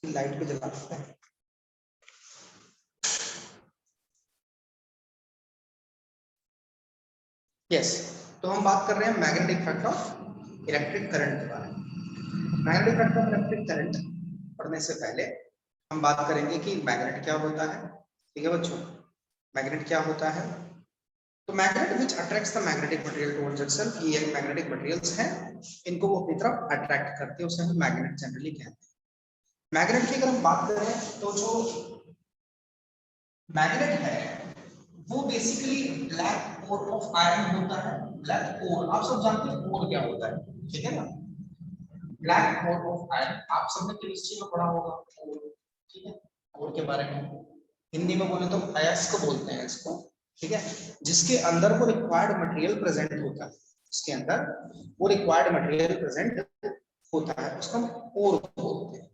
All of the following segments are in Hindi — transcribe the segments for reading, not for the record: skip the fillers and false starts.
लाइट पे जला सकते हैं। यस, तो हम बात कर रहे हैं magnetic effect of electric current के बारे में। Magnetic effect of electric current पढ़ने से पहले हम बात करेंगे कि मैग्नेट क्या होता है। ठीक है बच्चों, मैग्नेट क्या होता है? तो magnet which attracts the magnetic material towards itself, ये एक मैग्नेटिक मटेरियल्स हैं, इनको वो अपनी तरफ अट्रैक्ट करते हैं, उसे हम मैग्नेट जनरली कहते हैं। मैग्नेट की अगर हम बात करें तो जो मैग्नेट है वो basically black core of iron होता है। ब्लैक कोर आप सब जानते हैं कोर क्या होता है, ठीक है ना? ब्लैक कोर ऑफ आयरन आप सबने केमिस्ट्री में पढ़ा होगा कोर, ठीक है? कोर के बारे में हिंदी में बोले तो अयस्क बोलते हैं इसको, ठीक है? जिसके अंदर वो रिक्वायर्ड मटेरियल प्रेजेंट होता है, इसके अंदर वो रिक्वायर्ड मटेरियल प्रेजेंट होता है, उसको हम कोर बोलते हैं।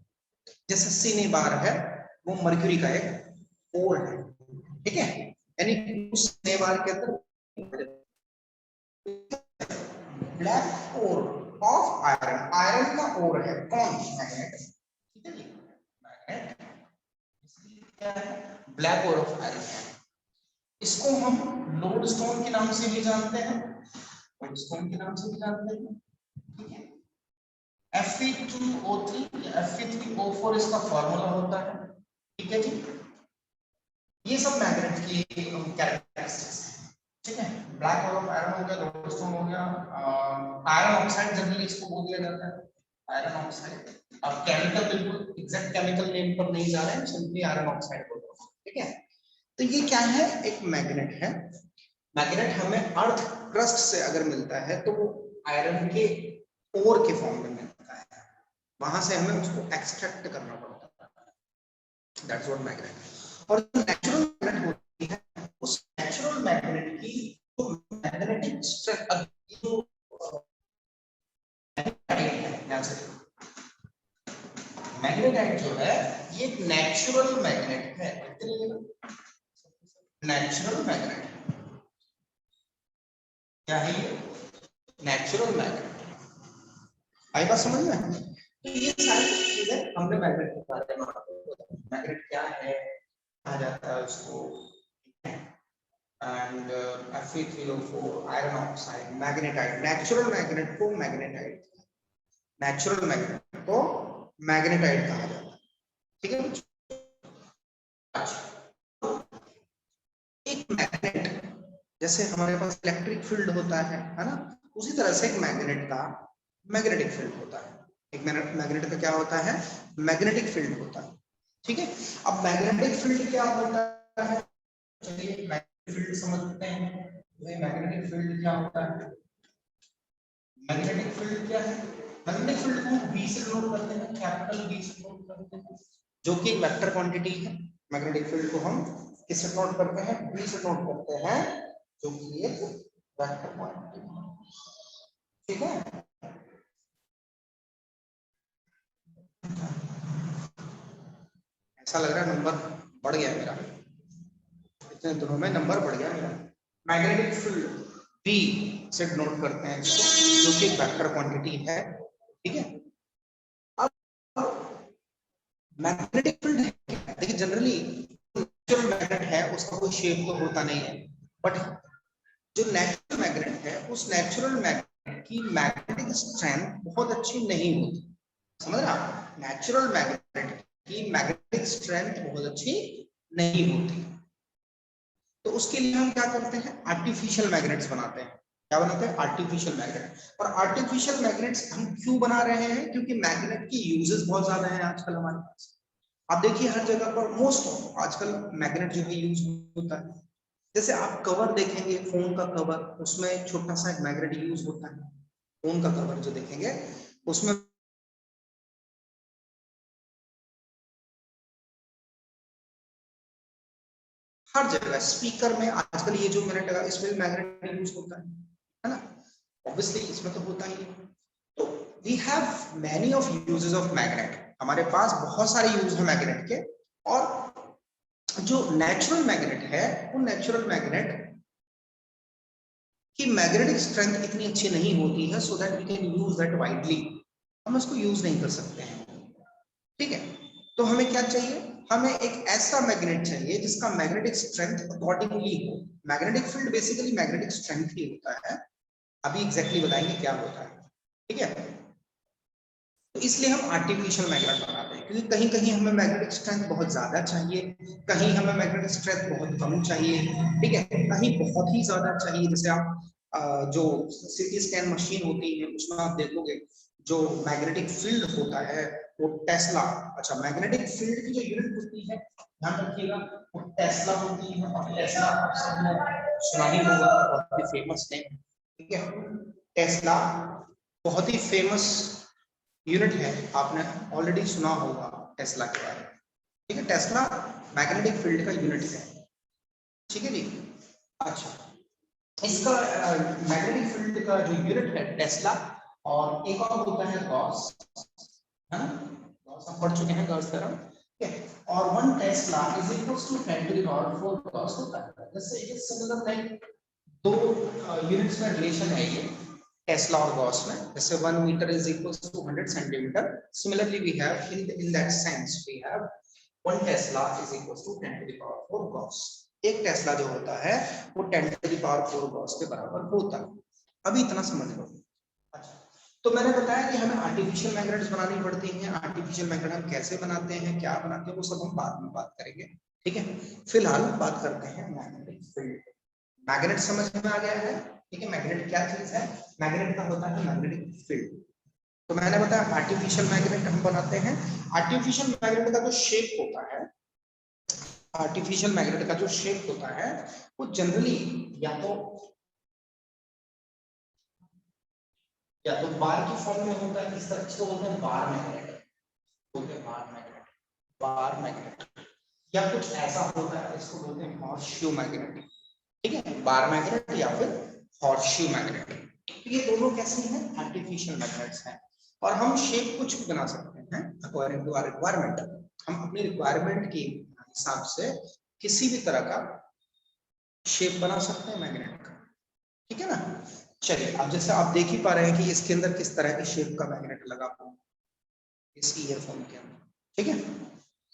जैसे सिनेबार है वो मर्क्यूरी का एक कोर है, ठीक है? यानी उस सिनेबार के अंदर black core of iron, iron का कोर है कौन? मैग्नेट, ठीक है जी? मैग्नेट क्या है? ब्लैक कोर ऑफ आयरन है। इसको हम लोड स्टोन के नाम से भी जानते हैं, लोड स्टोन के नाम से भी जानते हैं, ठीक है? Fe2O3 या Fe3O4 इसका फॉर्मूला होता है, ठीक है जी? ये सब मैग्नेट की कैरेक्टरिस्टिक्स हैं, ठीक है? ब्लैक कोर ऑफ आयरन हो गया, लोड स्टोन हो गया, आयरन ऑक्साइड जनरली इसको बोल दिया जाता है, आयरन ऑक्साइड। अब केमिकल बिल्कुल एग्जैक्ट केमिकल नेम पर नहीं जा रहे हैं, सिंपली आयरन ऑक्साइड बोल रहे हैं, ठीक है? तो ये क्या है? एक मैग्नेट है। मैग्नेट हमें अर्थ क्रस्ट से अगर मिलता है तो वो आयरन के ओर के फॉर्म में मिलता है, वहां से हमें उसको एक्सट्रैक्ट करना पड़ता है, दैट्स व्हाट मैग्नेट है। और जो नेचुरल मैग्नेट होती है उस नेचुरल मैग्नेट की जो मैग्नेटिक स्ट्रेंथ, मैग्नेटाइट जो है ये एक नेचुरल मैग्नेट है, नेचुरल मैग्नेट क्या है? ये नेचुरल मैग्नेट। आई बात समझ में? तो ये सारी चीजें हमने मैग्नेट के बारे में बताया, मैग्नेट क्या है, कहा जाता है उसको, and Fe3O4 iron oxide, magnetite, natural magnet को मैग्नेटाइट, नेचुरल मैग्नेट को मैग्नेटाइट कहा जाता है, ठीक है? एक मैग्नेट जैसे हमारे पास इलेक्ट्रिक फील्ड होता है ना, उसी तरह से एक मैग्नेट का मैग्नेटिक फील्ड होता है। एक मैग्नेट का क्या होता है? मैग्नेटिक फील्ड होता है, ठीक है? अब मैग्नेटिक फील्ड क्या होता है? चलिए मैग्नेटिक फील्ड समझते हैं। मैग्नेटिक फील्ड क्या होता है? मैग्नेटिक फील्ड क्या है? मैग्नेटिक फील्ड को हम V से डिनोट करते हैं, कैपिटल V से डिनोट करते हैं, जो कि एक वेक्टर क्वांटिटी है। मैग्नेटिक फील्ड को हम किससे नोट करते हैं? V से नोट करते हैं, जो कि एक वेक्टर क्वांटिटी है, ठीक है? ऐसा लग रहा है नंबर बढ़ गया मेरा, इतने दिनों में नंबर बढ़ गया मेरा। मैग्नेटिक फील्ड V से डिनोट करते हैं इसको, जो कि एक वेक्टर क्वांटिटी है, ठीक है? मैग्नेटिक फील्ड है क्या? देखिए जनरली नेचुरल मैग्नेट है उसका कोई शेप तो होता नहीं है, बट जो नेचुरल मैग्नेट है उस नेचुरल मैग्नेट की मैग्नेटिक स्ट्रेंथ बहुत अच्छी नहीं होती, समझ रहे आप? नेचुरल मैग्नेट की मैग्नेटिक स्ट्रेंथ बहुत अच्छी नहीं होती, तो उसके लिए हम क्या करते हैं? आर्टिफिशियल मैग्नेट्स बनाते हैं। क्या बनाते हैं? Artificial magnet. और आर्टिफिशियल मैग्नेट्स हम क्यों बना रहे हैं? क्योंकि मैग्नेट की यूजेस बहुत ज्यादा हैं आजकल हमारे पास। आप देखिए हर जगह पर मोस्ट आजकल मैग्नेट जो है यूज होता है। जैसे आप कवर देखेंगे फोन का कवर, उसमें छोटा सा एक मैग्नेट यूज होता है। फोन का कवर जो देखेंगे उसमें हर जगह, स्पीकर में आजकल ये जो मैंने लगा इसमें भी मैग्नेट यूज होता है ना? ऑब्वियसली इसमें तो होता ही है। तो we have many of uses of magnet, हमारे पास बहुत सारे यूज है मैग्नेट के। और जो नेचुरल मैग्नेट है वो नेचुरल मैग्नेट की मैग्नेटिक स्ट्रेंथ इतनी अच्छी नहीं होती है, so that we can use that widely, हम इसको यूज नहीं कर सकते हैं, ठीक है? तो हमें क्या चाहिए, हमें एक ऐसा मैग्नेट चाहिए जिसका मैग्नेटिक स्ट्रेंथ अकॉर्डिंगली हो। Magnetic field basically magnetic strength ही होता है, अभी एग्जैक्टली बताएंगे क्या होता है, ठीक है। तो इसलिए हम आर्टिफिशियल मैग्नेट बनाते हैं, क्योंकि कहीं कहीं हमें मैग्नेटिक स्ट्रेंथ बहुत ज्यादा चाहिए, कहीं हमें मैग्नेटिक स्ट्रेंथ बहुत कम चाहिए, ठीक है, कहीं बहुत ही ज्यादा चाहिए। जैसे आप जो सीटी स्कैन मशीन होती है उसमें आप देखोगे जो मैग्नेटिक फील्ड होता है वो टेस्ला, अच्छा मैग्नेटिक फील्ड की जो यूनिट होती है ध्यान रखिएगा वो टेस्ला होती है, और टेस्ला आप सबने सुना ही होगा, बहुत ही फेमस नेम, ठीक है। टेस्ला बहुत ही फेमस यूनिट है, आपने ऑलरेडी सुना होगा टेस्ला के बारे में, ठीक है। टेस्ला मैग्नेटिक फील्ड का यूनिट है, ठीक है जी। अच्छा, इसका मैग्नेटिक फील्ड का जो यूनिट है टेस्ला, और एक और होता है गॉस, है ना, गॉस हम पढ़ चुके हैं गॉस थ्योरम, ठीक है। और 1 tesla is equals to 10 to the power 4 gauss होता है। जैसे ये सिमिलर लाइक दो यूनिट्स में रिलेशन है ये टेस्ला और गॉस में, जैसे 1 metre is equals to 100 centimetre, similarly we have in that sense we have 1 tesla is equals to 10 to the power 4 gauss. एक टेस्ला जो होता है वो 10 टू द पावर 4 गॉस के बराबर होता है। अभी इतना समझ लो। अच्छा, तो मैंने बताया कि हमें आर्टिफिशियल मैग्नेट्स बनानी पड़ती हैं। आर्टिफिशियल मैग्नेट हम कैसे बनाते हैं, क्या बनाते हैं, वो सब हम बाद में बात करेंगे, ठीक है। फिलहाल बात करते हैं मैग्नेटिक फील्ड। मैग्नेट समझ में आ गया है, ठीक है। मैग्नेट क्या चीज है, मैग्नेट का होता है मैग्नेटिक फील्ड। तो मैंने बताया आर्टिफिशियल मैग्नेट हम बनाते हैं। आर्टिफिशियल मैग्नेट का जो शेप होता है, आर्टिफिशियल मैग्नेट का जो शेप होता है वो जनरली या तो बार की फॉर्म में होता है, इस तरह से बोलते हैं बार मैग्नेट, बोलते हैं बार मैग्नेट, बार मैग्नेट, या कुछ ऐसा होता है इसको बोलते हैं हॉर्सशू मैग्नेट, ठीक है। बार मैग्नेट या फिर हॉर्सशू मैग्नेट, तो ये दोनों कैसे हैं, आर्टिफिशियल मैग्नेट्स हैं। और हम शेप कुछ भी बना सकते हैं अकॉर्डिंग टू आवर रिक्वायरमेंट। हम अपनी रिक्वायरमेंट के हिसाब से किसी भी तरह का शेप बना सकते हैं मैग्नेट का, ठीक है ना। चलिए, अब जैसे आप देख ही पा रहे हैं कि इसके अंदर किस तरह के शेप का मैग्नेट लगा हुआ है इस ईयरफोन के अंदर, ठीक है।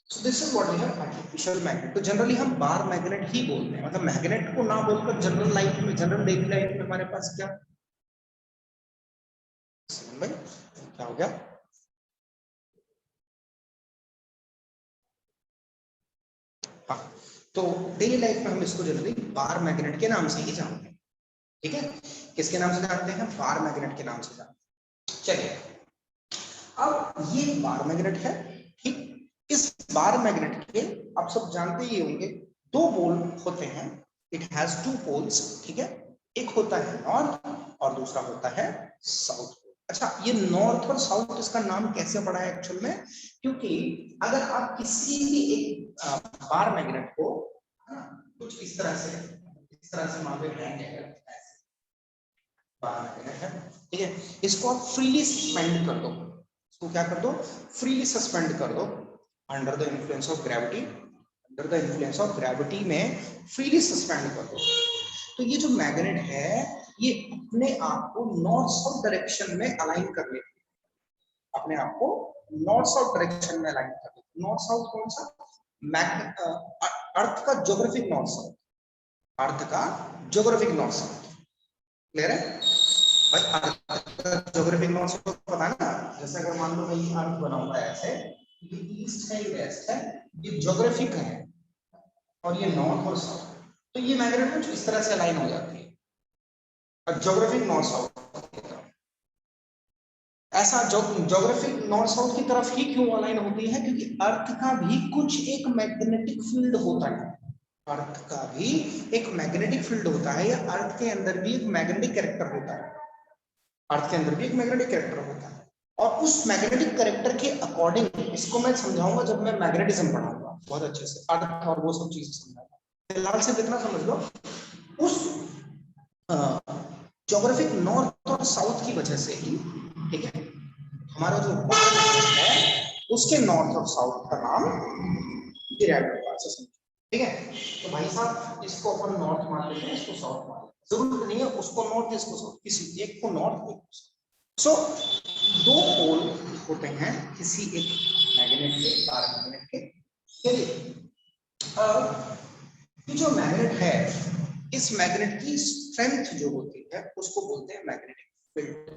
So this is what we have artificial magnet. तो जनरली हम बार मैग्नेट ही बोलते हैं, मतलब मैग्नेट को ना बोलकर जनरल लाइफ में, जनरल डेली लाइफ में हमारे पास क्या भाई क्या हो गया, हाँ, तो डेली लाइफ में हम इसको जनरली बार मैग्नेट के नाम से ही जानते हैं, ठीक है। किसके नाम से जानते हैं, बार मैग्नेट के नाम से जानते हैं। चलिए, अब ये बार मैग्नेट है, ठीक। इस बार मैग्नेट के आप सब जानते ही होंगे दो पोल होते हैं, इट हैज 2 पोल्स, ठीक है। एक होता है नॉर्थ और दूसरा होता है साउथ। अच्छा, ये नॉर्थ और साउथ इसका नाम कैसे पड़ा है एक्चुअल में, क्योंकि अगर आप किसी भी एक बार मैग्नेट को कुछ इस तरह से वहां पे बार मैग्नेट है, ठीक है, इसको आप फ्रीली सस्पेंड कर दो, इसको क्या कर दो, फ्रीली सस्पेंड कर दो under the influence of gravity, under the influence of gravity में फ्रीली सस्पेंड कर दो। तो ये जो मैग्नेट है ये अपने आप को नॉर्थ साउथ डायरेक्शन में अलाइन कर लेती है, अपने आप को नॉर्थ साउथ डायरेक्शन में अलाइन कर लेती है। नॉर्थ साउथ कौन सा, अर्थ का ज्योग्राफिक नॉर्थ साउथ, अर्थ का ज्योग्राफिक नॉर्थ साउथ, क्लियर है भाई। अर्थ का ज्योग्राफिक नॉर्थ साउथ पता है ना, जैसे अगर मान लो भाई अर्थ बना हुआ है ऐसे, ये ईस्ट है, ये वेस्ट है, ये ज्योग्राफिक है, और ये नॉर्थ और साउथ, तो ये मैग्नेट कुछ इस तरह से अलाइन हो जाती है, और ज्योग्राफिक नॉर्थ साउथ ऐसा ज्योग्राफिक नॉर्थ साउथ की तरफ ही क्यों अलाइन होती है, क्योंकि अर्थ का भी कुछ एक मैग्नेटिक फील्ड होता है, अर्थ का भी एक मैग्नेटिक फील्ड होता है, या अर्थ के अंदर भी एक मैग्नेटिक कैरेक्टर होता है, अर्थ के अंदर भी एक मैग्नेटिक कैरेक्टर होता है, और उस मैग्नेटिक कैरेक्टर के अकॉर्डिंग, इसको मैं समझाऊंगा जब मैं मैग्नेटिज्म पढ़ाऊंगा बहुत अच्छे से, अर्थ और वो सब चीजें समझाऊंगा। फिलहाल से इतना समझ लो, उस ज्योग्राफिक नॉर्थ और साउथ की वजह से ही, ठीक है, हमारा जो मैग्नेट है उसके नॉर्थ और साउथ का नाम डिराइव होगा, ठीक है। तो भाई साहब इसको अपन नॉर्थ मान लेते हैं, इसको साउथ मान लेते हैं, जरूरत नहीं है उसको नॉर्थ इसको साउथ, किसी एक को नॉर्थ एक को साउथ। सो दो पोल होते हैं किसी एक मैग्नेट के, बार मैग्नेट चलिए, ये जो मैग्नेट है, इस मैग्नेट की स्ट्रेंथ जो होती है उसको बोलते हैं मैग्नेटिक फील्ड।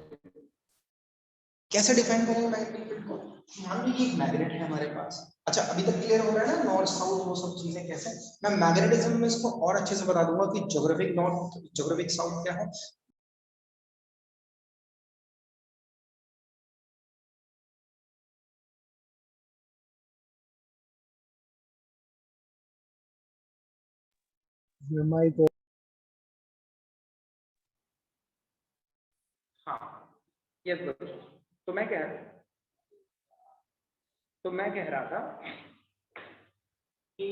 कैसे डिफाइन करेंगे मैग्नेटिक फील्ड को? मान लीजिए एक मैग्नेट है हमारे पास। अच्छा, अभी तक क्लियर हो रहा है ना, नॉर्थ साउथ वो सब चीजें कैसे? मैं मैग्नेटिज्म में इसको और अच्छे से बता दूंगा कि ज्योग्राफिक नॉर्थ ज्योग्राफिक साउथ क्या है। हाँ, यस गुड। तो मैं कह रहा था कि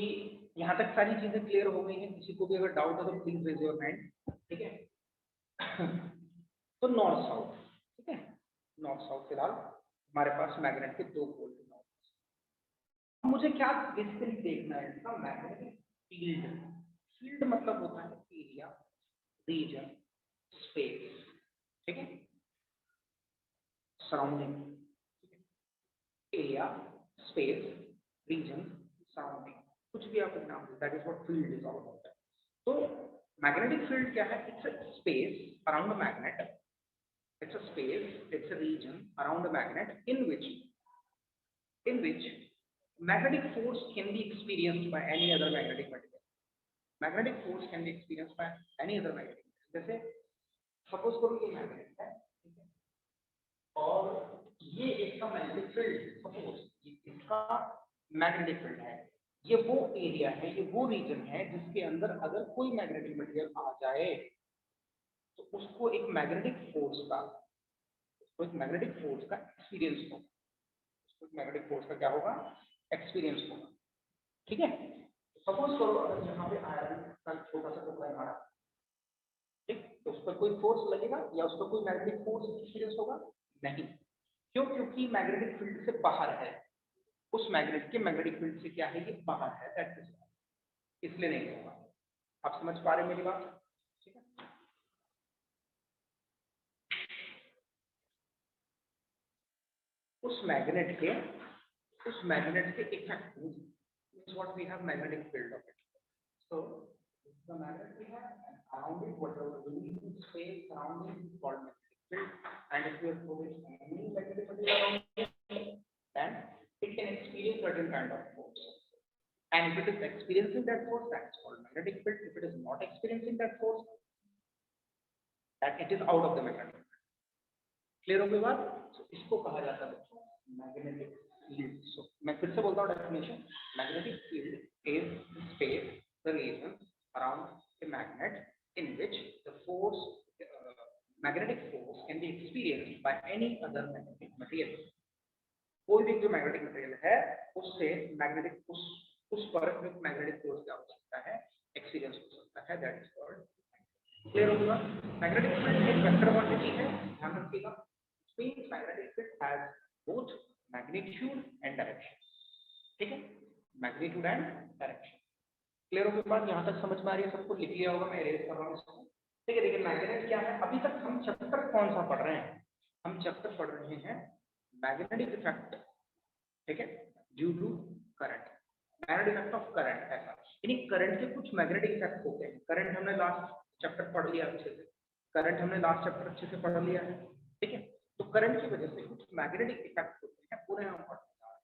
यहाँ तक सारी चीजें क्लियर हो गई हैं। किसी को भी अगर डाउट है तो प्लीज रेज योर हैंड, ठीक है। तो नॉर्थ साउथ, ठीक है, नॉर्थ साउथ फिलहाल हमारे पास मैग्नेट के दो पोल हैं। मुझे क्या बेसिकली देखना है, इसका मैग्नेटिक फील्ड। फील्ड मतलब होता है एरिया, रीजन, स्पेस, ठीक है, surrounding, area, space, region, surrounding, कुछ भी आप नाम दे, that is what field is all about. तो मैग्नेटिक फील्ड क्या है? It's a space around a magnet, it's a space, it's a region around a magnet in which magnetic force can be experienced by any other magnetic material. Magnetic force can be experienced by any other magnetic material. जैसे सपोज करो ये मैग्नेट है, ठीक है, और ये इसका मैग्नेटिक फील्ड, सपोज ये इसका मैग्नेटिक फील्ड है, ये वो एरिया है, ये वो रीजन है जिसके अंदर अगर कोई मैग्नेटिक मटेरियल आ जाए तो उसको एक मैग्नेटिक फोर्स का एक्सपीरियंस होगा, उसको मैग्नेटिक फोर्स का क्या होगा? एक्सपीरियंस होगा, ठीक है। सपोज करो अगर यहाँ पे आयरन का छोटा सा टुकड़ा मारा, ठीक, तो उस पर कोई फोर्स लगेगा या उस पर कोई मैग्नेटिक फोर्स एक्सपीरियंस होगा? नहीं। क्यों? क्योंकि मैग्नेटिक फील्ड से बाहर है, उस मैग्नेट के मैग्नेटिक फील्ड से क्या है, ये बाहर है, दैट इज, इसलिए नहीं होगा। आप समझ पा रहे हैं मेरी बात? ठीक है। उस मैग्नेट के effect means what we have magnetic field of it. So the magnet we have and around it whatever the space surrounding is called magnetic field, and if we are throwing any magnetic material around it, then it can experience certain kind of force. And if it is experiencing that force, that is called magnetic field. If it is not experiencing that force, that it is out of the magnetic field. Clear हो गई बात? तो इसको कहा जाता है बच्चों मैग्नेटिक फील्ड। सो मैं फिर से बोलता हूँ definition, magnetic field is space the region around a magnet in which the force magnetic force can be experienced by any other magnetic material. कोई भी जो मैग्नेटिक मटेरियल है उससे मैग्नेटिक उस पर मैग्नेटिक फोर्स क्या हो सकता है? एक्सपीरियंस हो सकता है, दैट इज कॉल्ड। क्लियर होगा? मैग्नेटिक फील्ड एक वेक्टर क्वांटिटी है, ध्यान रखिएगा। means magnetic field has both magnitude and direction, ठीक है, magnitude and direction। क्लियर हो गई बात? यहाँ तक समझ में आ रही है सबको? लिख लिया होगा, मैं इरेज कर रहा हूँ इसको, ठीक है। देखिए मैग्नेट क्या है, अभी तक हम चैप्टर कौन सा पढ़ रहे हैं? हम चैप्टर पढ़ रहे हैं मैग्नेटिक इफेक्ट, ठीक है, due to current, magnetic effect of current. ऐसा यानी करंट के कुछ मैग्नेटिक इफेक्ट होते हैं। करंट हमने लास्ट चैप्टर पढ़ लिया अच्छे से, करंट हमने लास्ट चैप्टर अच्छे से पढ़ लिया है, ठीक है। तो करंट की वजह से कुछ मैग्नेटिक इफेक्ट होते हैं, पूरे हम पढ़ रहे हैं।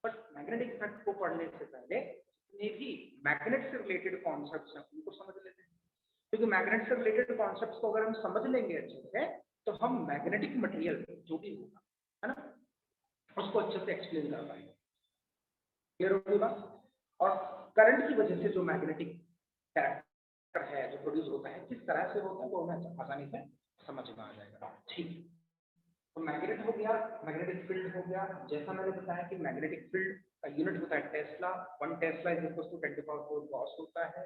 बट मैग्नेटिक इफेक्ट को पढ़ने से पहले जितने भी मैग्नेट से रिलेटेड कॉन्सेप्ट्स हैं उनको समझ लेते हैं, क्योंकि मैग्नेट से रिलेटेड कॉन्सेप्ट्स को अगर हम समझ लेंगे अच्छे से तो हम मैग्नेटिक मटेरियल जो भी होगा, है ना, उसको अच्छे से एक्सप्लेन कर पाएंगे। क्लियर होगी बात? और करंट की वजह से जो मैग्नेटिक कैरेक्टर है जो प्रोड्यूस होता है किस तरह से होता है वो हमें आसानी से समझ में आ जाएगा, ठीक। तो मैग्नेट हो गया, मैग्नेटिक फील्ड हो गया। जैसा मैंने बताया कि मैग्नेटिक फील्ड का यूनिट होता है tesla, 1 tesla is equal to 10⁴ gauss होता है।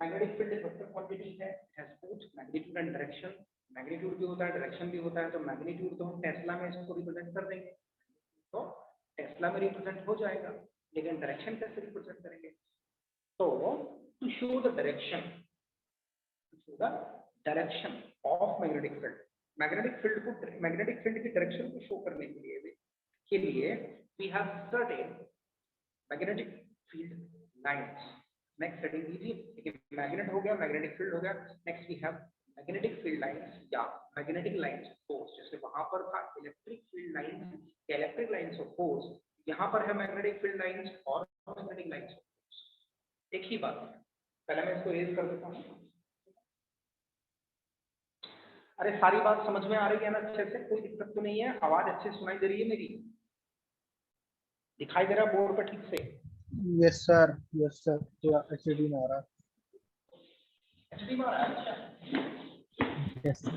मैग्नेटिक फील्ड एक वेक्टर क्वांटिटी है, has both magnitude and direction. Magnitude भी होता है, डायरेक्शन भी होता है। तो मैग्नीट्यूड तो हम टेस्ला में इसको रिप्रेजेंट कर देंगे, तो टेस्ला में रिप्रेजेंट हो जाएगा, लेकिन डायरेक्शन कैसे रिप्रेजेंट करेंगे? तो to show the direction of magnetic field, magnetic field की डायरेक्शन को शो करने के लिए we have certain magnetic field lines. Next heading लीजिए, देखिए मैग्नेट हो गया, मैग्नेटिक फील्ड हो गया, next we have magnetic field lines या मैग्नेटिक लाइंस ऑफ फोर्स। जैसे वहां पर था इलेक्ट्रिक फील्ड लाइंस या इलेक्ट्रिक लाइंस ऑफ फोर्स, यहाँ पर है मैग्नेटिक फील्ड लाइंस और मैग्नेटिक लाइंस ऑफ फोर्स, एक ही बात है। पहले मैं इसको रेज कर देता हूँ। अरे सारी बात समझ में आ रही है ना अच्छे से, कोई दिक्कत तो नहीं है? आवाज अच्छे से सुनाई दे रही है मेरी? दिखाई दे रहा है बोर्ड पर ठीक से? यस सर, यस सर, क्या एचडी में आ रहा है? एचडी में आ रहा है? अच्छा यस सर।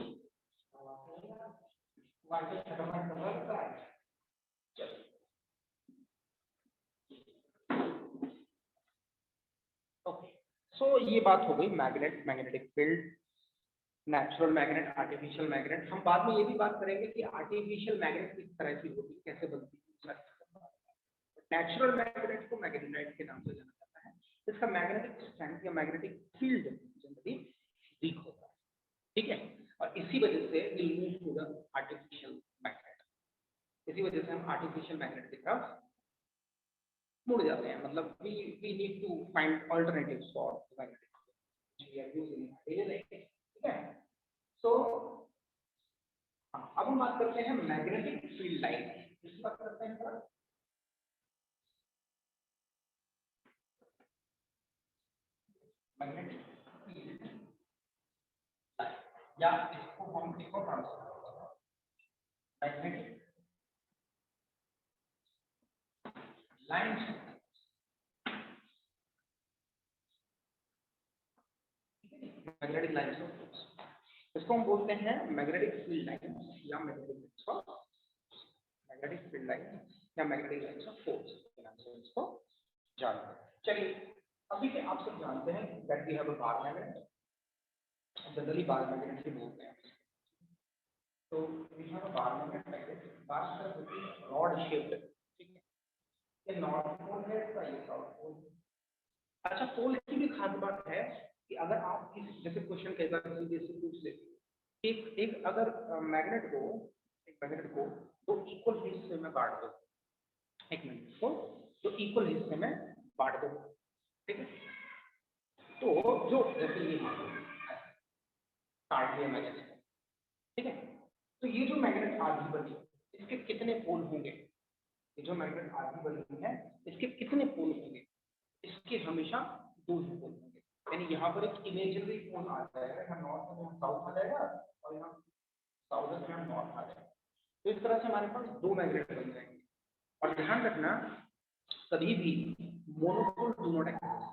ओके, सो ये बात हो गई magnet, magnetic field, natural magnet, artificial magnet. हम बाद में ये भी बात करेंगे कि आर्टिफिशियल मैग्नेट किस तरह की होती है, कैसे बनती है। नेचुरल मैग्नेट को मैग्नेटाइट के नाम से जाना जाता है। इसका मैग्नेटिक स्ट्रेंथ या मैग्नेटिक फील्ड जनरली वीक होता है, ठीक है, और इसी वजह से will move to the artificial magnet. इसी वजह से हम आर्टिफिशियल मैग्नेट की तरफ मुड़ जाते हैं, मतलब we need to find alternatives for magnetic field we are using in daily life, ठीक है। सो अब हम बात करते हैं मैग्नेटिक फील्ड लाइन, इसकी बात करते हैं थोड़ा। मैग्नेटिक फील्ड लाइन या इसको हम देखो transfer magnetic lines, magnetic lines of force, इसको हम बोलते हैं मैग्नेटिक फील्ड लाइंस या मैग्नेटिक फील्ड लाइंस या मैग्नेटिक लाइंस ऑफ फोर्स के नाम से इसको जानते हैं। चलिए अभी के आप सब जानते हैं that we have a bar magnet, generally bar magnet ही बोलते हैं। तो we have a bar magnet, bar होती है रॉड शेप्ड, ठीक है, ये नॉर्थ पोल है, इसका ये साउथ पोल। अच्छा, पोल की भी खास बात है कि अगर आप इस जैसे क्वेश्चन कई बार जैसे पूछ ले, एक अगर मैग्नेट को दो इक्वल हिस्से में बांट दो, एक मैग्नेट को दो इक्वल हिस्से में बांट दो, ठीक है, तो जो जैसे ये काट लिया मैंने, ठीक है, तो ये जो मैग्नेट आधी बनी इसके कितने पोल होंगे? ये जो मैग्नेट आधी बनी है इसके कितने पोल होंगे? इसके हमेशा दो ही पोल होंगे। यानी यहाँ पर एक इमेजिनरी पोल आ जाएगा, यहाँ नॉर्थ में साउथ आ जाएगा और यहाँ साउथ में यहाँ नॉर्थ आ जाएगा। तो इस तरह से हमारे पास दो मैग्नेट बन जाएंगे। और ध्यान रखना कभी भी मोनोपोल डू नॉट एग्जिस्ट।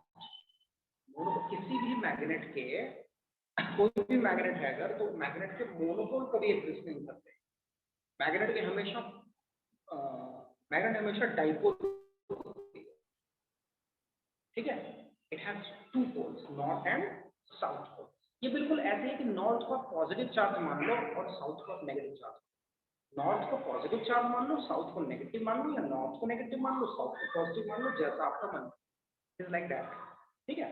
किसी भी मैग्नेट के, कोई भी मैग्नेट है अगर, तो मैग्नेट के मोनोपोल कभी एग्जिस्ट नहीं करते। मैग्नेट के हमेशा डाइपोल, ठीक है, it has two poles, north and south pole. ये बिल्कुल ऐसे है कि नॉर्थ को पॉजिटिव चार्ज मान लो और साउथ को नेगेटिव चार्ज, नॉर्थ को पॉजिटिव चार्ज मान लो, साउथ को नेगेटिव मान लो, या नॉर्थ को नेगेटिव मान लो, साउथ को पॉजिटिव मान लो, जैसा आपका मन इज लाइक दैट, ठीक है।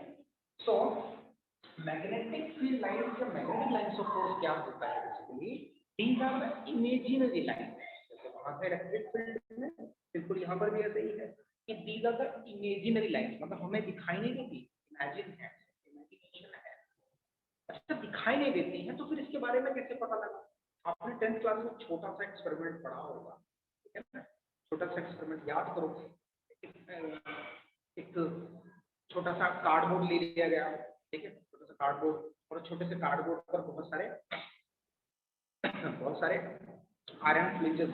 सो मैग्नेटिक फील्ड लाइंस या मैग्नेटिक लाइंस ऑफ फोर्स क्या होता है? Basically these are the imaginary lines. जैसे वहां से इलेक्ट्रिक फील्ड में बिल्कुल यहाँ पर भी ऐसा ही है कि these are the imaginary lines, मतलब हमें दिखाई नहीं देती, इमेजिन है, इमेजिनेशन है। अच्छा, दिखाई नहीं देती हैं तो फिर इसके बारे में कैसे पता लगा? आपने 10th क्लास में छोटा सा एक्सपेरिमेंट पढ़ा होगा, ठीक है ना? छोटा सा एक्सपेरिमेंट याद करो। एक छोटा सा कार्डबोर्ड ले लिया गया, ठीक है, छोटा सा कार्डबोर्ड, और छोटे से कार्डबोर्ड पर बहुत सारे आयरन फ्लिंजेस,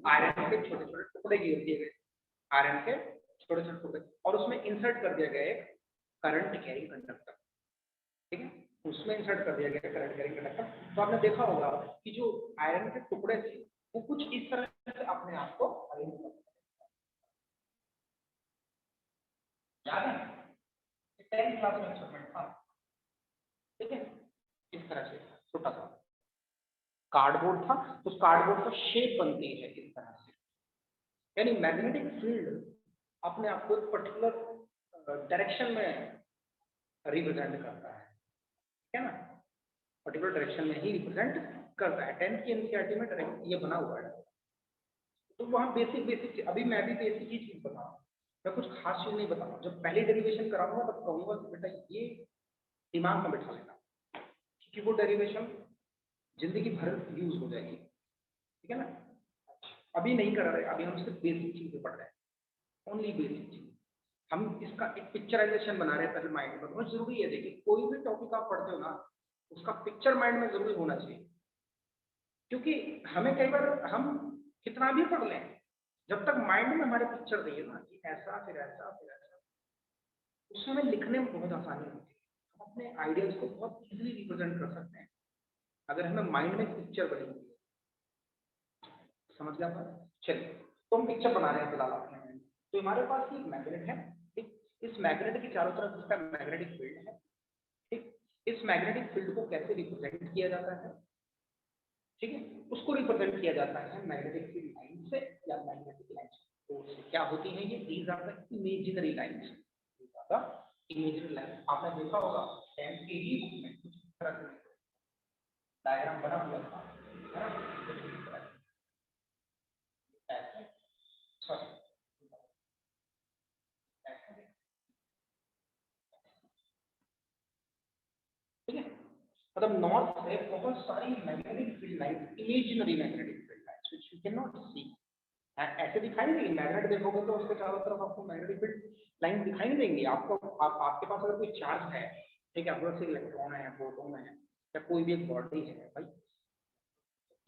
आयरन के छोटे छोटे टुकड़े गिर दिए गए, आयरन के छोटे छोटे टुकड़े, और उसमें इंसर्ट कर दिया गया एक करंट कैरिंग कंडक्टर, ठीक है, उसमें इंसर्ट कर दिया गया करंट कैरिंग कंडक्टर। तो आपने देखा होगा कि जो आयरन के टुकड़े थे वो कुछ इस तरह से अपने आप को अरेंज कर, याद है? 10th क्लास में एक्सपेरिमेंट था, ठीक है, इस तरह से छोटा सा कार्डबोर्ड था, उस कार्डबोर्ड का शेप बनती है इस तरह से। यानी मैग्नेटिक फील्ड अपने आप को पर्टिकुलर डायरेक्शन में रिप्रेजेंट करता है ना, पर्टिकुलर डायरेक्शन में ही रिप्रेजेंट करता है। 10th की एनसीईआरटी में ये बना हुआ है। तो वहाँ बेसिक अभी मैं भी बेसिक ही चीज बताऊँ, मैं कुछ खास चीज नहीं बताऊंगा, जब पहली डेरिवेशन कराऊंगा तब कहूंगा कि बेटा ये दिमाग में बैठा लेना, क्योंकि वो डेरिवेशन जिंदगी भर यूज हो जाएगी, ठीक है ना। अभी नहीं कर रहे, अभी हम सिर्फ बेसिक चीजें पढ़ रहे हैं, ओनली बेसिक चीज। हम इसका एक पिक्चराइजेशन बना रहे हैं पहले माइंड में। बहुत जरूरी है, देखिए कोई भी टॉपिक आप पढ़ते हो ना, उसका पिक्चर माइंड में जरूर होना चाहिए, क्योंकि हमें कई बार हम कितना भी पढ़ लें, जब तक माइंड में हमारे पिक्चर नहीं है ना कि ऐसा फिर ऐसा फिर ऐसा, उसमें हमें लिखने में बहुत आसानी होती है, हम अपने आइडियाज को बहुत इजीली रिप्रेजेंट कर सकते हैं अगर हमें माइंड में पिक्चर बनी हुई है। समझ गया आप? चलिए, तो हम पिक्चर बना रहे हैं फिलहाल अपने में। तो हमारे पास एक मैग्नेट है, ठीक, इस मैग्नेट के चारों तरफ इसका मैग्नेटिक फील्ड है, ठीक। इस मैग्नेटिक फील्ड को कैसे रिप्रेजेंट किया जाता है, ठीक है, उसको रिप्रेजेंट किया जाता है मैग्नेटिक फील्ड लाइन से या मैग्नेटिक लाइन से। तो क्या होती है ये? These are the imaginary lines, these are the imaginary line. आपने देखा होगा 10th के ही बुक में कुछ इस तरह से डायग्राम बना हुआ था, है ना, ऐसे, सॉरी, ठीक है। मतलब नॉर्थ से बहुत सारी magnetic field lines, imaginary magnetic field lines which you can not see, ऐसे दिखाई नहीं देंगी। मैग्नेट देखोगे तो उसके चारों तरफ आपको मैग्नेटिक फील्ड लाइन दिखाई नहीं देंगी आपको। आपके पास अगर कोई चार्ज है, ठीक है, आपके पास इलेक्ट्रॉन है, प्रोटॉन है, या कोई भी एक बॉडी है भाई,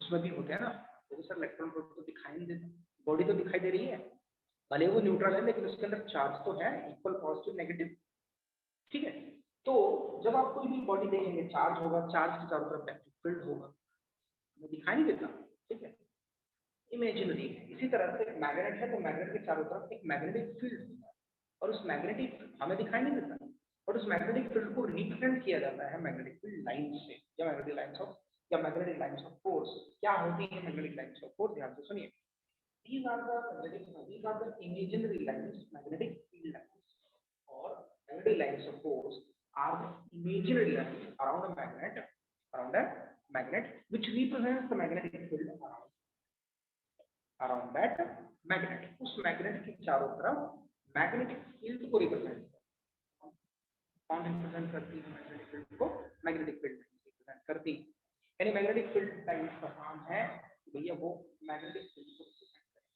उसमें भी होते हैं ना, तो सर इलेक्ट्रॉन प्रोटॉन तो दिखाई नहीं देते, बॉडी तो दिखाई दे रही है, भले वो न्यूट्रल है लेकिन उसके अंदर चार्ज तो है, इक्वल पॉजिटिव नेगेटिव, ठीक है। तो जब आप कोई भी बॉडी देखेंगे, चार्ज होगा, चार्ज के चारों तरफ इलेक्ट्रिक फील्ड होगा, हमें दिखाई नहीं देता, ठीक है, इमेजिनरी है। इसी तरह से मैग्नेट है, तो मैग्नेट के चारों तरफ एक मैग्नेटिक फील्ड होता है, और उस मैग्नेटिक हमें दिखाई नहीं देता, और उस मैग्नेटिक फील्ड को रिप्रेजेंट किया जाता है मैग्नेटिक फील्ड लाइन से, या मैग्नेटिक लाइंस ऑफ, या मैग्नेटिक लाइंस ऑफ फोर्स। क्या होती है मैग्नेटिक लाइंस ऑफ फोर्स? ध्यान से सुनिए। These are the imaginary lines, magnetic field lines, or magnetic lines of force are the imaginary lines around a magnet, which represents the magnetic field around that magnet. उस मैग्नेट के चारों तरफ मैग्नेटिक फील्ड को रिप्रेजेंट, कौन रिप्रेजेंट करती है मैग्नेटिक फील्ड को? मैग्नेटिक फील्ड रिप्रेजेंट करती है। यानी मैग्नेटिक फील्ड लाइंस का काम है भैया वो मैग्नेटिक फील्ड को रिप्रेजेंट करें।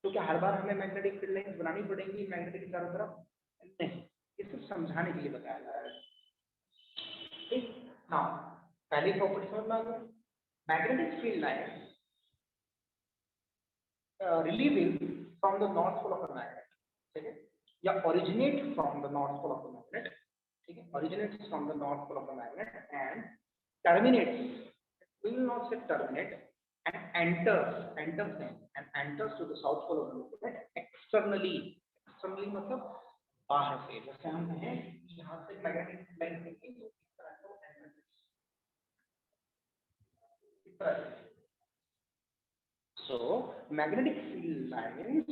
तो क्या हर बार हमें मैग्नेटिक फील्ड लाइंस बनानी पड़ेंगी मैग्नेटिक के चारों तरफ? नहीं, इसे समझाने के लिए बताया जा रहा है, ठीक। नाउ पहली प्रॉपर्टी समझ में आ गई, magnetic field lines releasing from the north pole of the magnet, ठीक है, या originate from the north pole of the magnet, ठीक है, originates from the north pole of the magnet and terminates, we will not say terminate, and enters to the south pole of the magnet externally मतलब बाहर से। जैसे हम कहें यहाँ से मैग्नेटिक लाइन देखिए तो इस तरह से, so magnetic field lines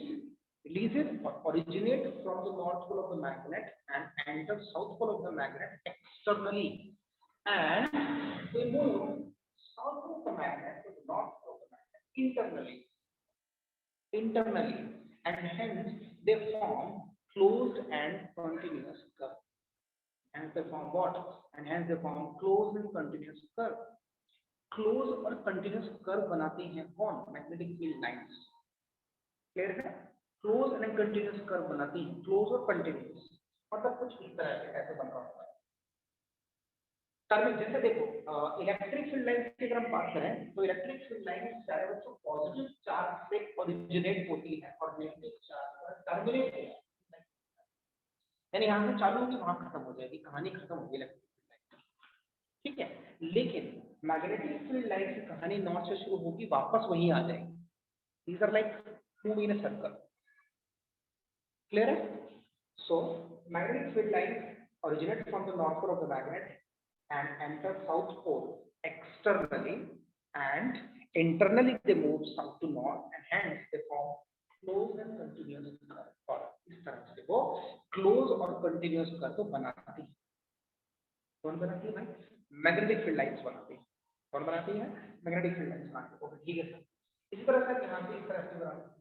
originate from the north pole of the magnet and enter south pole of the magnet externally, and they move south of the magnet to the north pole of the magnet internally, and hence they form closed and continuous curve. Hence they form what? And hence they form closed and continuous curve. Close और कंटिन्यूस कर्व बनाती हैं कौन? Magnetic field lines. क्लियर है? क्लोज एंड कंटिन्यूस कर्व बनाती हैं, क्लोज और कंटिन्यूस मतलब कुछ इस तरह से ऐसे बन रहा होता है। जैसे देखो इलेक्ट्रिक फील्ड लाइंस की अगर हम बात करें तो इलेक्ट्रिक फील्ड लाइंस चाहे बच्चों पॉजिटिव चार्ज से ओरिजिनेट होती है और नेगेटिव चार्ज पर टर्मिनेट होती है, यानी यहाँ से चालू होगी वहां खत्म हो जाएगी, कहानी खत्म होगी इलेक्ट्रिक फील्ड लाइन, ठीक है। लेकिन मैग्नेटिक फील्ड लाइन की कहानी नॉर्थ से शुरू होगी, वापस वहीं आ जाएगी। These are like move in a circle. Clear है? So magnetic field lines originate from the north pole of the magnet and enter south pole externally, and internally they move south to north, and hence they form close and continuous curve। और इस तरह से वो close और continuous curve बनाती है। कौन बनाती है भाई? मैग्नेटिक फील्ड लाइंस बनाती है। कौन बनाती है? मैग्नेटिक फील्ड लाइंस बनाती है। ओके, ठीक है सर। इसी तरह से यहाँ से इस तरह से बनाती है,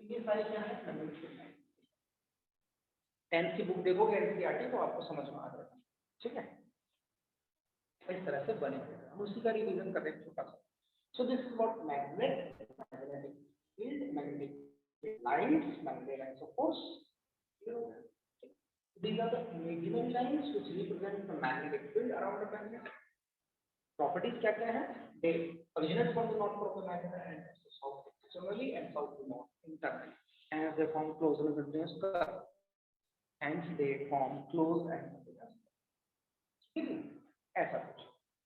ये सारी क्या है मैग्नेटिक फील्ड लाइन। 10th की बुक देखोगे एनसीईआरटी तो आपको समझ में आ जाएगा, ठीक है। इस तरह से बने हुए हम उसी का रिवीजन कर रहे हैं छोटा सा। सो this is what magnetic field, magnetic lines, magnetic lines of force. These are the imaginary lines which represent the magnetic field around the magnet. Properties क्या क्या है? They originate from the north of the magnet and south externally and south to north internally. As they form closed and continuous curve. Hence they form closed and continuous curve. ऐसा कुछ।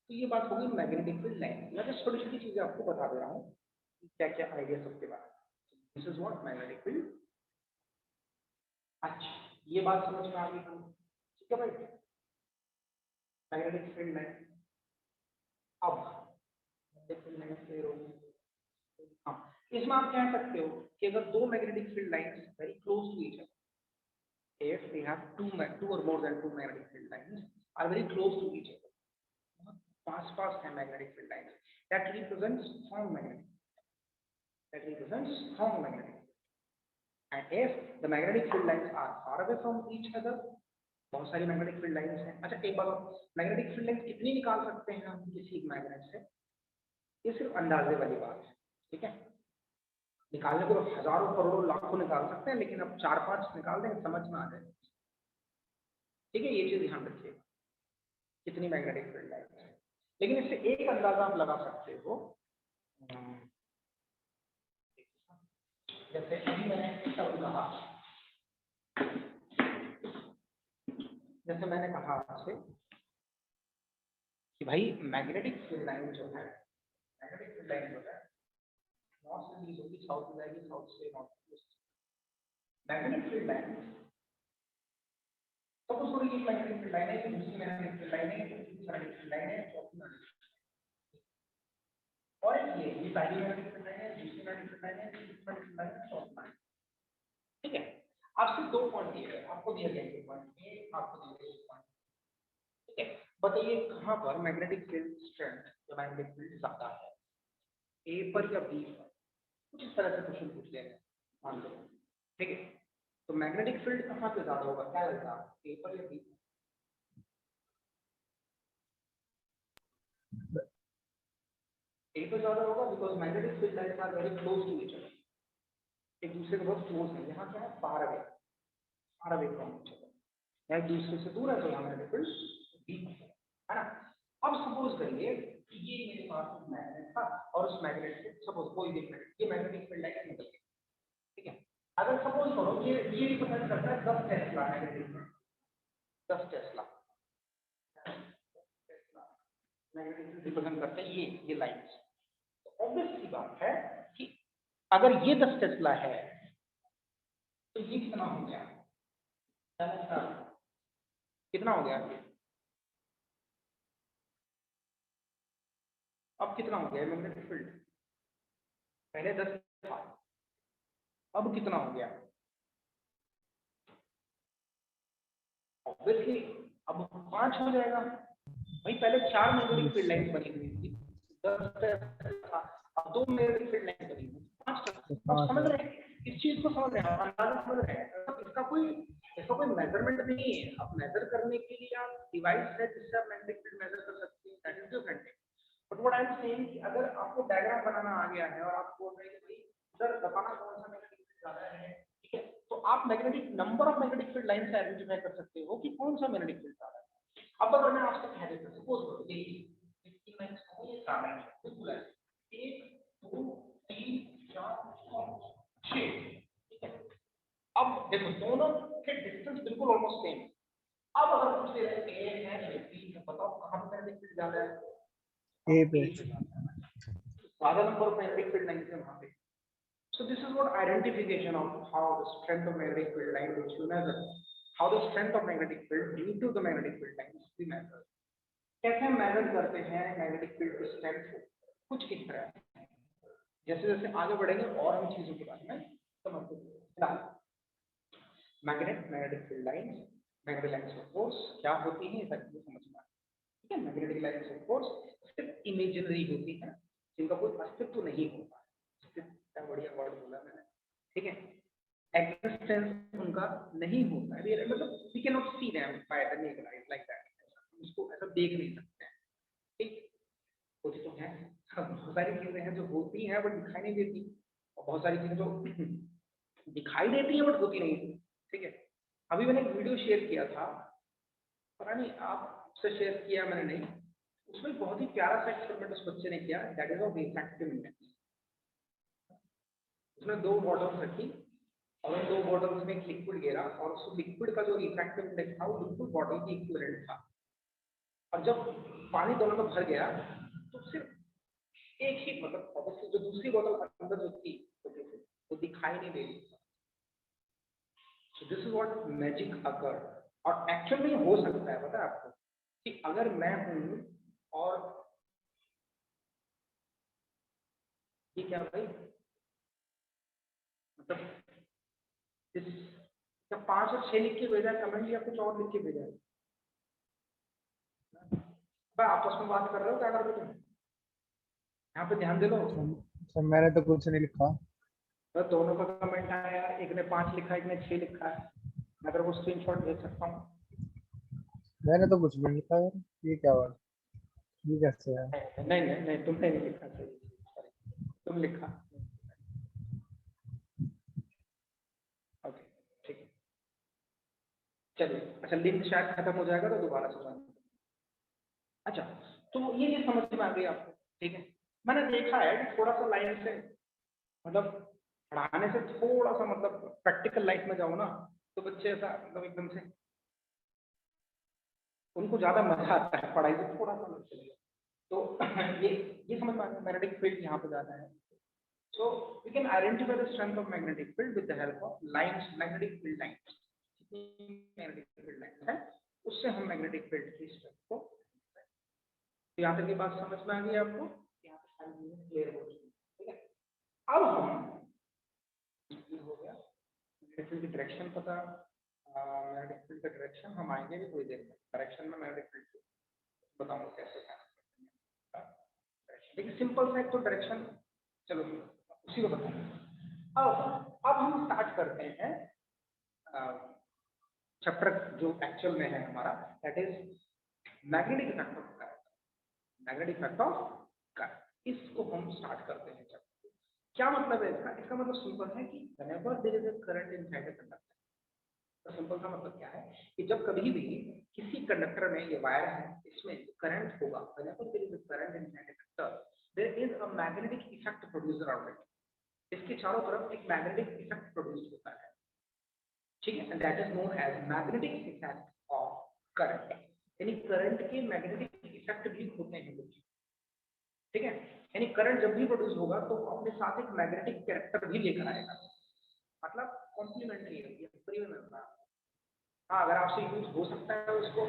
तो ये बात होगी मैग्नेटिक फील्ड लाइन। मैं तो छोटी छोटी चीजें आपको बता दे रहा हूँ क्या क्या आइडिया सबके बारे में। This is what magnetic field. अच्छा, ये बात समझ में आ गई हम, ठीक है भाई। Magnetic field line. अब मैग्नेटिक फील्ड लाइन क्लियर होगी। हाँ, इसमें आप कह सकते हो कि अगर दो magnetic field lines very close to each other, if they have two or more than two magnetic field lines are very close to each other, pass है magnetic field lines, that represents strong magnetic, and if the magnetic field lines are far away from each other, बहुत सारी मैग्नेटिक फील्ड लाइंस हैं। अच्छा एक बात, मैग्नेटिक फील्ड लाइंस कितनी निकाल सकते हैं हम किसी एक मैग्नेट से? ये सिर्फ अंदाजे वाली बात है, ठीक है। निकालने को तो हजारों करोड़ों लाखों निकाल सकते हैं, लेकिन अब 4-5 निकाल दें समझ में आ जाए, ठीक है। ये चीज ध्यान रखिए कितनी मैग्नेटिक फील्ड लाइन है। लेकिन इससे एक अंदाजा आप लगा सकते हो, जैसे अभी मैंने कहा, जैसे मैंने कहा आपसे कि भाई मैग्नेटिक फील्ड लाइन जो है, मैग्नेटिक फील्ड लाइन जो है नॉर्थ से ईस्ट होगी, साउथ में जाएगी, साउथ से north east. Magnetic field line suppose करो ये मैग्नेटिक फील्ड लाइन है, दूसरी मैग्नेटिक फील्ड लाइन है, तीसरी मैग्नेटिक फील्ड लाइन है, चौथी मैग्नेटिक, और ये पहली मैग्नेटिक फील्ड लाइन है, दूसरी मैग्नेटिक फील्ड लाइन है, तीसरी मैग्नेटिक फील्ड लाइन है, चौथी मैग्नेटिक, ठीक है। आपसे दो पॉइंट दिए गए, आपको दिया गया एक पॉइंट ए, आपको दिया गया एक पॉइंट, ठीक है। बताइए कहां पर मैग्नेटिक फील्ड स्ट्रेंथ या मैग्नेटिक फील्ड ज्यादा है, ए पर या बी पर? कुछ इस तरह से क्वेश्चन पूछ लिया गया मान लो, ठीक है। तो मैग्नेटिक फील्ड कहां पे ज्यादा होगा, क्या लगता है, ए पर या बी पर? ए पर ज्यादा होगा, because magnetic field lines are very close to each other, एक दूसरे के बहुत क्लोज है। यहाँ क्या है, far away from each other, एक दूसरे से दूर है, तो यहाँ मैग्नेटिक फील्ड वीक है ना। अब सपोज करिए कि ये मेरे पास मैग्नेट था और उस मैग्नेट से सपोज कोई भी मैग्नेट, ये मैग्नेटिक फील्ड लाइन निकल गई, ठीक है। अगर सपोज करो ये रिप्रेजेंट करता है 10 Tesla magnetic field, 10 Tesla magnetic field represent करते हैं ये लाइंस। तो ऑब्वियस सी बात है कि अगर ये 10 टेस्ला है तो ये कितना हो गया, कितना हो गया, अब कितना हो गया मैग्नेटिक फील्ड? पहले 10 था, अब कितना हो गया? ऑब्वियसली अब 5 हो जाएगा भाई। पहले 4 मैग्नेटिक फील्ड लाइन बनी हुई थी, 10 था, अब 2 मैग्नेटिक फील्ड लाइन बनी हुई, 5 समझ रहे हैं इस चीज को, समझ रहे हैं, अंदाजा समझ रहे हैं। इसका कोई मेजरमेंट नहीं है, आप मेजर करने के लिए आप डिवाइस है जिससे आप मैग्नेटिक फील्ड मेजर कर सकते हैं, that is different. But what I am saying कि अगर आपको डायग्राम बनाना आ गया है और आप बोल रहे हैं कि भाई सर बताना कौन सा मैग्नेटिक फील्ड ज्यादा है, ठीक है, तो आप magnetic number of magnetic field line से आइडेंटिफाई कर सकते हो कि कौन सा मैग्नेटिक फील्ड ज्यादा है। अब अगर मैं आपसे कह देता हूं सपोज करो देखिए इसकी मैं ये चार लाइन है बिल्कुल है, 1 2 3 4 5 6, ठीक है। अब देखो दोनों के डिस्टेंस बिल्कुल ऑलमोस्ट सेम। अब अगर पूछ ले रहे हैं ए है बी है, बताओ कहां पे मैग्नेटिक फील्ड ज्यादा है? ए पे। ज्यादा number of magnetic field lines है वहां पे। So this is what identification of how the strength of magnetic field line which you measure, how the strength of magnetic field due to the magnetic field lines we measure. कैसे मेजर करते हैं मैग्नेटिक फील्ड की स्ट्रेंथ को? कुछ इस तरह, जैसे जैसे आगे बढ़ेंगे और हम चीजों के बारे में समझते हैं। Magnetic field lines, magnetic lines of force क्या होती हैं, इसे समझना, ठीक है। मैग्नेटिक लाइंस ऑफ फोर्स सिर्फ इमेजिनरी होती है, जिनका कोई अस्तित्व नहीं होता। क्या बढ़िया वर्ड बोला मैंने, ठीक है, एग्जिस्टेंस उनका नहीं होता है, मतलब we can not see them by the naked eye like that, उसको ऐसा देख नहीं सकते हैं, ठीक। कुछ तो है, बहुत सारी चीजें हैं जो होती हैं बट दिखाई नहीं देती, और बहुत सारी चीजें जो दिखाई देती हैं बट होती नहीं है, ठीक है। अभी मैंने एक वीडियो शेयर किया था, पता नहीं आपसे शेयर किया मैंने नहीं, उसमें बहुत ही प्यारा सा एक्सपेरिमेंट उस बच्चे ने किया, that is of refractive index. उसने 2 बॉटल्स रखी और उन 2 बॉटल्स में एक लिक्विड गिरा और उस लिक्विड का जो रिफ्रैक्टिव इंडेक्स था वो बिल्कुल बॉटल की इक्विवेलेंट था, और जब पानी दोनों में भर गया तो सिर्फ एक ही, मतलब जो दूसरी बोतल अंदर जो थी वो दिखाई नहीं दे रही। So this is what magic occur, और एक्चुअल में हो सकता है, पता है आपको, कि अगर मैं हूं और ये क्या भाई, मतलब इस 5 और 6 लिख के भेजा है कमेंट, या कुछ और लिख के भेजा है? भाई आपस में बात कर रहे हो, क्या कर रहे हो तुम? यहाँ पे ध्यान दे लो। सर मैंने तो कुछ नहीं लिखा। तो दोनों का कमेंट आया, एक ने 5 लिखा, एक ने 6 लिखा है, मैं तेरे को स्क्रीनशॉट भेज सकता हूँ। मैंने तो कुछ भी नहीं लिखा यार, ये क्या बात, ये कैसे है? नहीं नहीं नहीं, तुमने नहीं लिखा, सही, तुम लिखा, ओके ठीक है, चलिए। अच्छा, लिंक शायद खत्म हो जाएगा तो दोबारा से ज्वाइन। अच्छा, तो ये समझ में आ गई आपको, ठीक है। मैंने देखा है कि थोड़ा सा लाइन से, मतलब पढ़ाने से थोड़ा सा, मतलब प्रैक्टिकल लाइफ में जाओ ना, तो बच्चे ऐसा मतलब एकदम से उनको ज्यादा मजा आता है, पढ़ाई से थोड़ा सा अलग चलेगा। तो ये समझ में आता है, मैग्नेटिक फील्ड यहाँ पे जाता है। So we can identify the strength of magnetic field with the help of lines, magnetic field lines. Magnetic field line है, उससे हम मैग्नेटिक फील्ड की स्ट्रेंथ को, तो यहाँ तक की बात समझ में आ गई आपको, यहाँ पे सारी चीजें क्लियर हो चुकी, ठीक है। अब हम हो गया मैग्नेटिक फील्ड की डायरेक्शन पता, मैग्नेटिक फील्ड का डायरेक्शन हम आएंगे भी थोड़ी देर में, डायरेक्शन में मैग्नेटिक फील्ड बताऊंगा कैसे क्या, लेकिन सिंपल सा एक तो डायरेक्शन, चलो उसी को बताऊंगा। अब हम स्टार्ट करते हैं चैप्टर जो एक्चुअल में है हमारा, that is magnetic effect of current, magnetic effect of current, इसको हम स्टार्ट करते हैं चैप्टर। क्या मतलब है इसका? इसका मतलब सिंपल है कि whenever there is a current inside a conductor, तो सिंपल सा मतलब क्या है कि जब कभी भी किसी कंडक्टर में, ये वायर है, इसमें करंट होगा, whenever there is a current inside a conductor there is a magnetic effect produce around it, इसके चारों तरफ एक मैग्नेटिक इफेक्ट प्रोड्यूस होता है, ठीक है, and that is known as magnetic effect of current, यानी करंट के मैग्नेटिक इफेक्ट भी होते हैं कुछ, ठीक है। यानी करंट जब भी प्रोड्यूस होगा तो अपने साथ एक मैग्नेटिक कैरेक्टर भी लेकर आएगा, मतलब कॉम्प्लीमेंट्री है, ये फ्री में मिलता है। हाँ, अगर आपसे यूज हो सकता है उसको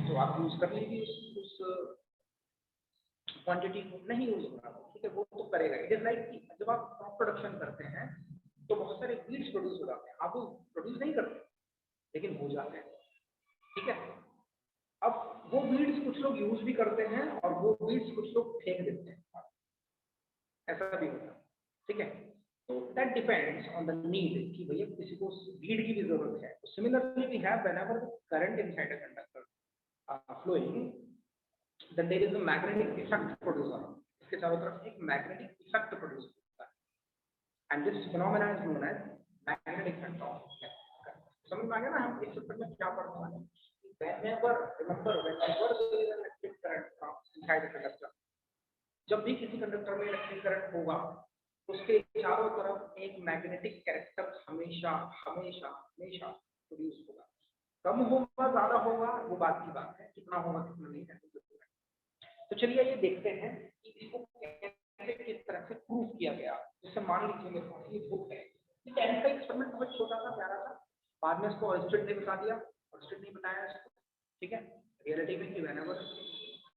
तो आप यूज कर लीजिए उस क्वांटिटी को, नहीं यूज हो रहा ठीक है, वो तो करेगा। इट इज लाइक जब आप क्रॉप प्रोडक्शन करते हैं तो बहुत सारे बीड्स प्रोड्यूस हो जाते हैं, आप वो प्रोड्यूस नहीं करते लेकिन हो जाते हैं, ठीक है। अब वो बीड्स कुछ लोग यूज भी करते हैं और वो बीड्स कुछ लोग फेंक देते हैं, ऐसा भी होता है, ठीक है। तो that depends on the need कि भैया किसी को बीड की भी जरूरत है। Similarly we have whenever the current inside a conductor flowing, then there is a magnetic effect produced on it, इसके चारों तरफ एक मैग्नेटिक इफेक्ट प्रोड्यूस होता है, and this phenomena is known as magnetic effect of current। समझ में आ गया ना हम इस चैप्टर में क्या पढ़ने वाले हैं? Whenever, remember, whenever there is an electric current from inside a conductor, जब भी किसी कंडक्टर में इलेक्ट्रिक करंट होगा उसके चारों तरफ एक मैग्नेटिक कैरेक्टर हमेशा हमेशा हमेशा प्रोड्यूस होगा। कम होगा ज्यादा होगा वो बात की बात है, कितना होगा कितना नहीं है। तो चलिए ये देखते हैं कि इसको कैसे किस तरह से प्रूव किया गया। जैसे मान लीजिए मेरे पास ये बुक है, ये 10 का एक्सपेरिमेंट बहुत छोटा सा प्यारा था, बाद में इसको ऑलस्टेड ने बता दिया, ऑलस्टेड नहीं बताया इसको, ठीक है। रियलिटी में कि व्हेनेवर